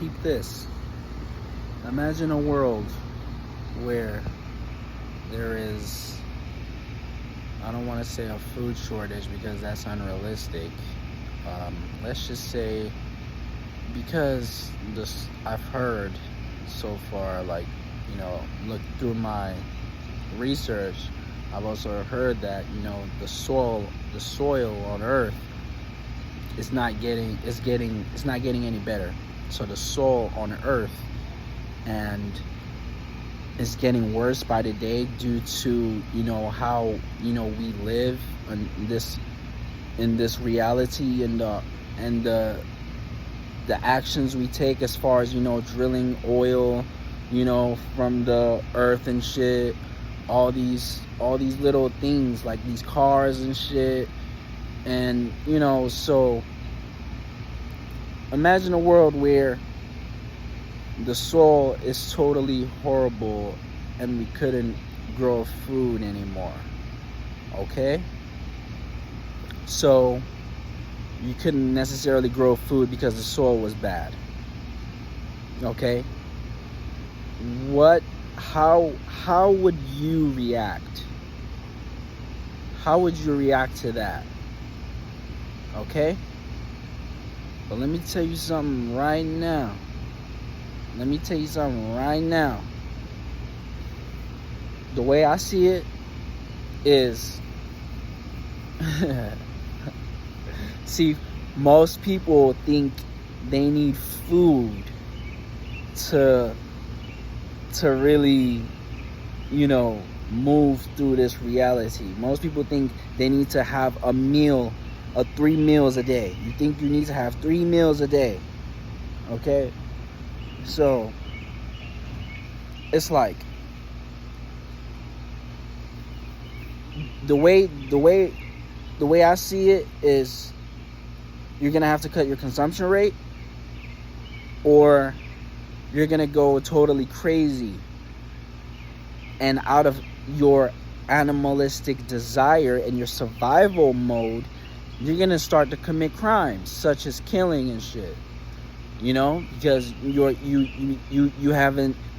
peep this. Imagine a world where there is, I don't want to say a food shortage because that's unrealistic. Let's just say, because this I've heard so far, like, look through my research, I've also heard that the soil on Earth is not getting any better. So the soil on Earth and is getting worse by the day due to how we live in this reality, and the actions we take as far as drilling oil from the earth and shit, all these little things like these cars and shit. And so imagine a world where the soil is totally horrible and we couldn't grow food anymore. Okay? So you couldn't necessarily grow food because the soil was bad. Okay? How would you react? How would you react to that? Okay? But let me tell you something right now. The way I see it is, see, most people think they need food to really, move through this reality. Most people think they need to have a meal, 3 meals a day. You think you need to have 3 meals a day. Okay? So it's like the way I see it is, you're gonna have to cut your consumption rate, or you're gonna go totally crazy and out of your animalistic desire and your survival mode, you're gonna start to commit crimes such as killing and shit. Because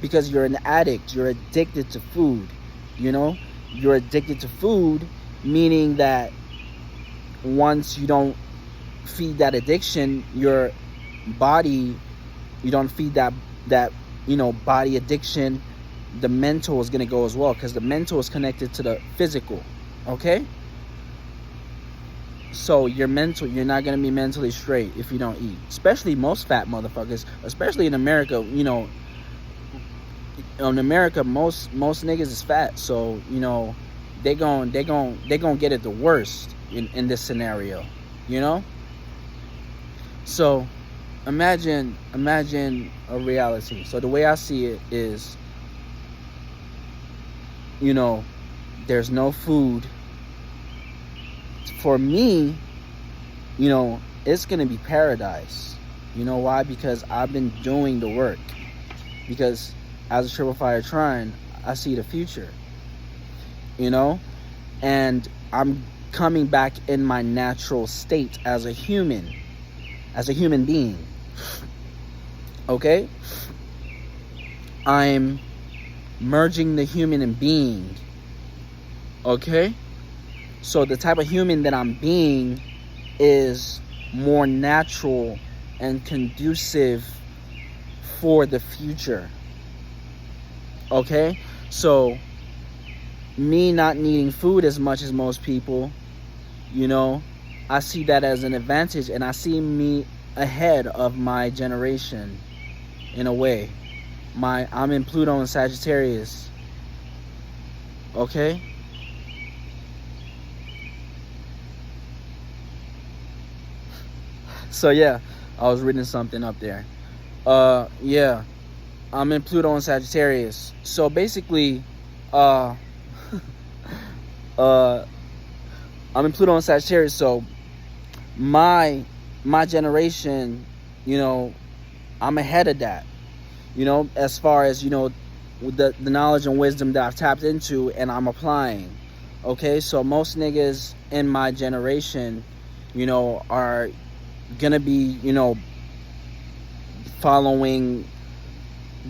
because you're an addict, you're addicted to food. You're addicted to food, meaning that once you don't feed that addiction, your body, you don't feed that body addiction, the mental is going to go as well, because the mental is connected to the physical. Okay? So you're not going to be mentally straight if you don't eat. Especially most fat motherfuckers, especially in America. In America, most niggas is fat, so they gon' get it the worst in this scenario. So imagine a reality. So the way I see it is, there's no food. For me, it's gonna be paradise. You know why? Because I've been doing the work. Because as a triple fire trine, I see the future. And I'm coming back in my natural state as a human being. Okay? I'm merging the human and being. Okay? So the type of human that I'm being is more natural and conducive for the future. Okay? So me not needing food as much as most people, I see that as an advantage, and I see me ahead of my generation in a way. I'm in Pluto and Sagittarius. Okay? So yeah, I was reading something up there. Yeah, I'm in Pluto and Sagittarius. So basically, I'm in Pluto and Sagittarius. So my generation, I'm ahead of that. As far as the knowledge and wisdom that I've tapped into and I'm applying. Okay, so most niggas in my generation, are gonna be, following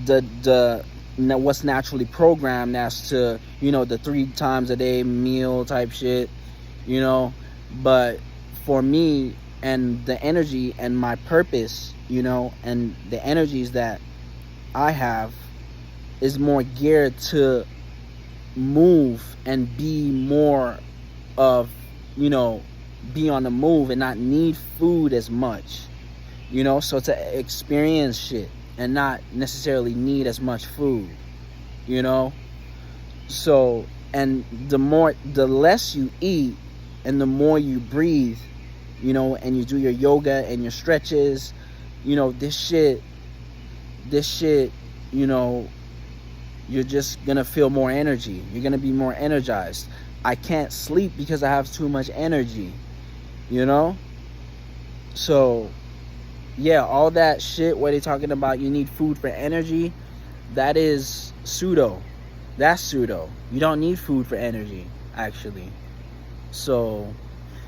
the what's naturally programmed as to, you know, the 3 times a day meal type shit, you know. But for me, and the energy and my purpose, you know, and the energies that I have is more geared to move and be more of, you know, be on the move and not need food as much, you know. So to experience shit and not necessarily need as much food, you know. So, and the less you eat and the more you breathe, you know, and you do your yoga and your stretches, you know, this shit, you know, you're just gonna feel more energy. You're gonna be more energized. I can't sleep because I have too much energy, you know. So yeah, all that shit where they talking about you need food for energy, that is pseudo. That's pseudo. You don't need food for energy, actually. So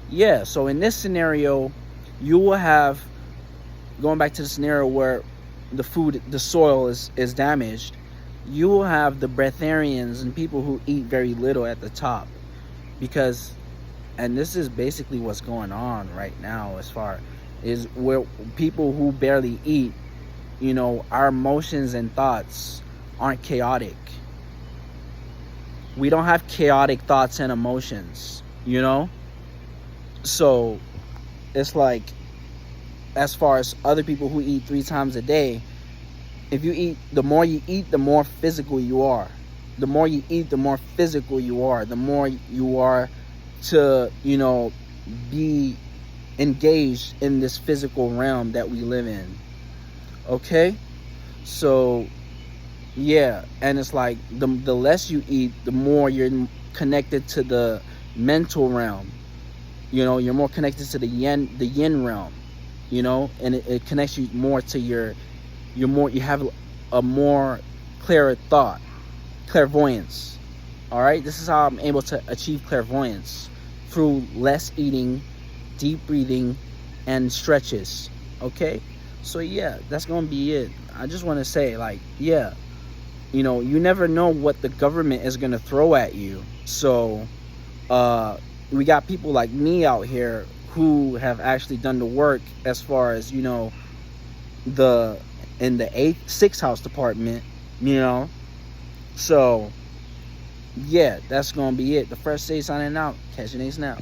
yeah, so in this scenario, you will have, going back to the scenario where the soil is damaged, you will have the breatharians and people who eat very little at the top. Because, and this is basically what's going on right now, as far is where people who barely eat, you know, our emotions and thoughts aren't chaotic. We don't have chaotic thoughts and emotions, you know. So it's like, as far as other people who eat 3 times a day, if you eat, the more you eat, the more physical you are. The more you eat, the more physical you are. The more you are to, you know, be engaged in this physical realm that we live in. Okay? So yeah, and it's like the less you eat, the more you're connected to the mental realm. You know, you're more connected to the yin realm, you know, and it connects you more to you have a more clearer thought, clairvoyance. All right, this is how I'm able to achieve clairvoyance, through less eating, deep breathing, and stretches. Okay, so yeah, that's gonna be it. I just want to say, like, yeah, you know, you never know what the government is gonna throw at you. So we got people like me out here who have actually done the work, as far as, you know, in the 6th house department, you know. So yeah, that's gonna be it. The First State signing out. Catch you next now.